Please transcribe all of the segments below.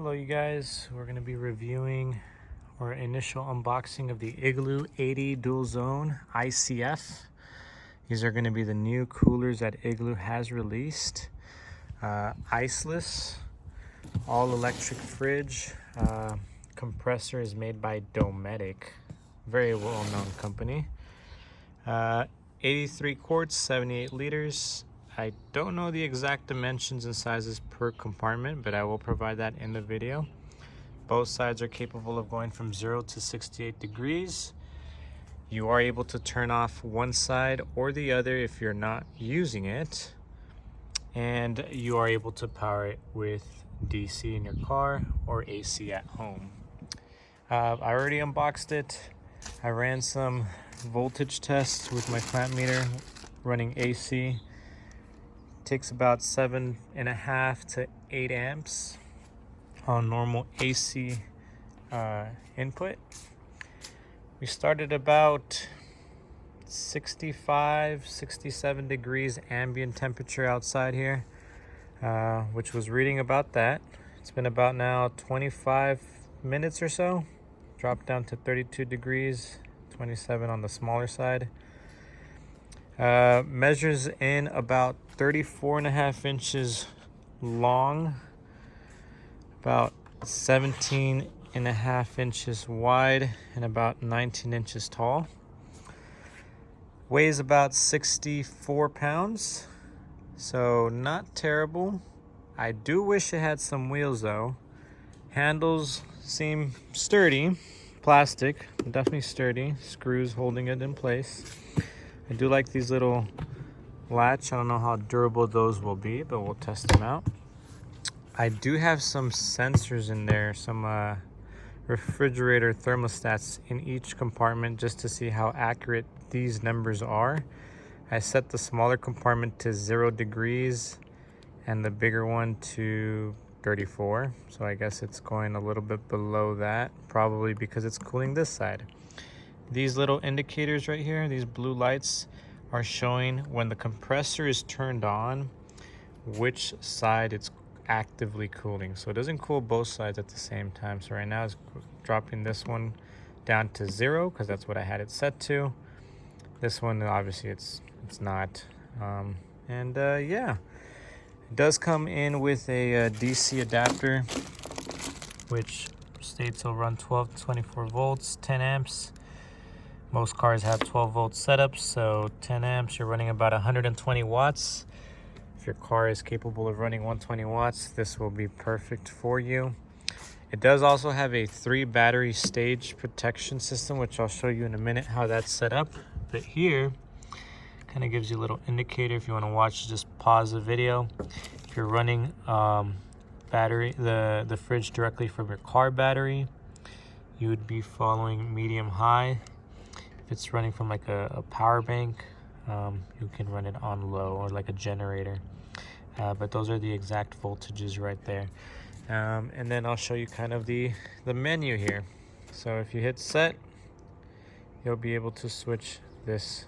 Hello you guys, we're going to be reviewing our initial unboxing of the Igloo 80 dual zone ICF. These are going to be the new coolers that Igloo has released. Iceless, all electric fridge. Compressor is made by Dometic, very well known company. 83 quarts, 78 liters. I don't know the exact dimensions and sizes per compartment, but I will provide that in the video. Both sides are capable of going from 0 to 68 degrees. You are able to turn off one side or the other if you're not using it. And you are able to power it with DC in your car or AC at home. I already unboxed it. I ran some voltage tests with my clamp meter running AC. Takes about 7.5 to 8 amps on normal AC input. We started about 67 degrees ambient temperature outside here, which was reading about that. It's been about now 25 minutes or so. Dropped down to 32 degrees, 27 on the smaller side. Measures in about 34.5 inches long, about 17.5 inches wide, and about 19 inches tall. Weighs about 64 pounds, so not terrible. I do wish it had some wheels though. Handles seem sturdy, plastic, definitely sturdy. Screws holding it in place. I do like these little latch. I don't know how durable those will be, but we'll test them out. I do have some sensors in there, some refrigerator thermostats in each compartment just to see how accurate these numbers are. I set the smaller compartment to 0 degrees and the bigger one to 34. So I guess it's going a little bit below that, probably because it's cooling this side. These little indicators right here, these blue lights, are showing when the compressor is turned on, which side it's actively cooling. So it doesn't cool both sides at the same time. So right now it's dropping this one down to 0 because that's what I had it set to. This one, obviously it's not. Yeah, it does come in with a DC adapter, which states it'll run 12 to 24 volts, 10 amps. Most cars have 12 volt setups, so 10 amps, you're running about 120 watts. If your car is capable of running 120 watts, this will be perfect for you. It does also have a 3 battery stage protection system, which I'll show you in a minute how that's set up. But here, kind of gives you a little indicator. If you want to watch, just pause the video. If you're running the fridge directly from your car battery, you would be following medium high. If it's running from like a power bank, you can run it on low or like a generator. But those are the exact voltages right there. And then I'll show you kind of the menu here. So if you hit set, you'll be able to switch this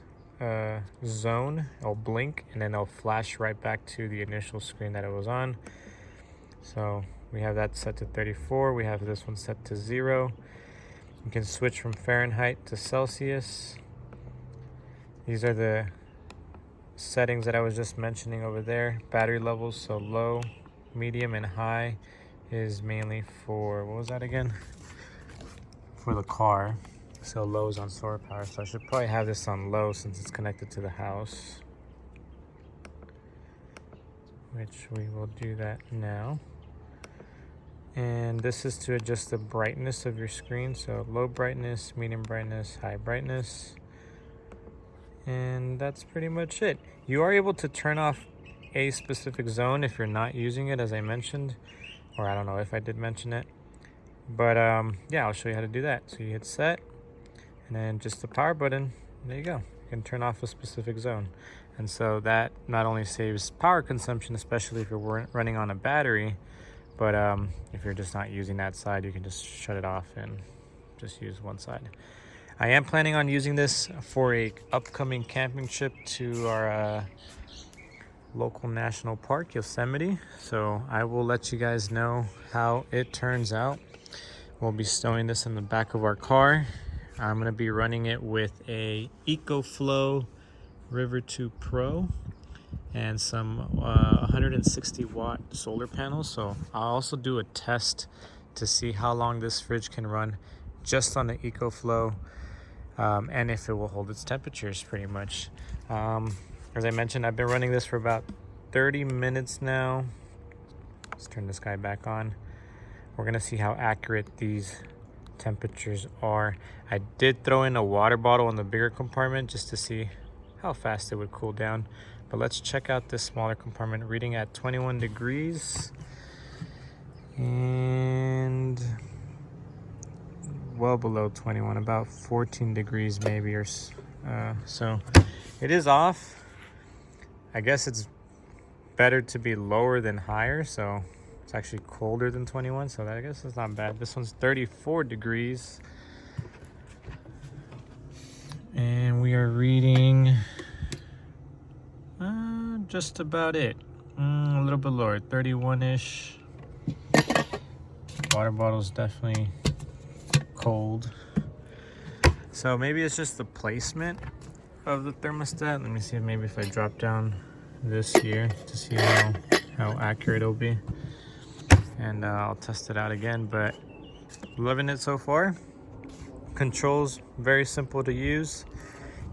zone. It'll blink and then it'll flash right back to the initial screen that it was on. So we have that set to 34. We have this one set to 0. You can switch from Fahrenheit to Celsius. These are the settings that I was just mentioning over there. Battery levels, so low, medium, and high is mainly for, what was that again? For the car. So low is on solar power. So I should probably have this on low since it's connected to the house. Which we will do that now. And this is to adjust the brightness of your screen. So low brightness, medium brightness, high brightness. And that's pretty much it. You are able to turn off a specific zone if you're not using it, as I mentioned. Or I don't know if I did mention it. But yeah, I'll show you how to do that. So you hit set, and then just the power button. There you go. You can turn off a specific zone. And so that not only saves power consumption, especially if you're running on a battery, but if you're just not using that side, you can just shut it off and just use one side. I am planning on using this for a upcoming camping trip to our local national park, Yosemite. So I will let you guys know how it turns out. We'll be stowing this in the back of our car. I'm gonna be running it with a Ecoflow River 2 Pro and some 160 watt solar panels. So I'll also do a test to see how long this fridge can run just on the Ecoflow, and if it will hold its temperatures pretty much. As I mentioned, I've been running this for about 30 minutes now. Let's turn this guy back on. We're gonna see how accurate these temperatures are. I did throw in a water bottle in the bigger compartment just to see how fast it would cool down. But let's check out this smaller compartment, reading at 21 degrees and well below 21, about 14 degrees maybe, or so it is off. I guess it's better to be lower than higher, so it's actually colder than 21, so that, I guess it's not bad. This one's 34 degrees. And we are reading just about it. A little bit lower, 31-ish. Water bottle's definitely cold. So maybe it's just the placement of the thermostat. Let me see maybe if I drop down this here to see how accurate it'll be. And I'll test it out again, but loving it so far. Controls very simple to use.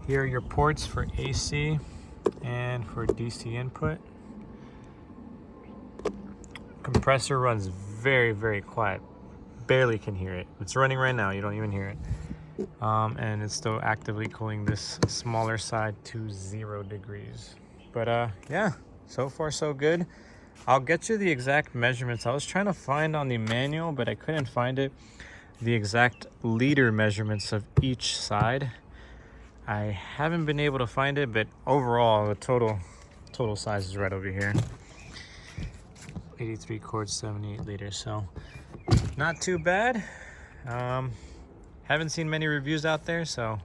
Here are your ports for AC and for DC input. Compressor runs very, very quiet. Barely can hear it. It's running right now, you don't even hear it. And it's still actively cooling this smaller side to 0 degrees. But yeah, so far so good. I'll get you the exact measurements. I was trying to find on the manual, but I couldn't find it. The exact liter measurements of each side. I haven't been able to find it, but overall the total size is right over here. 83 quarts, 78 liters, so not too bad. Haven't seen many reviews out there, so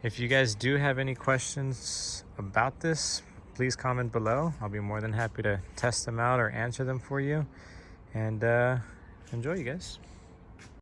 if you guys do have any questions about this, please comment below. I'll be more than happy to test them out or answer them for you. And enjoy, you guys.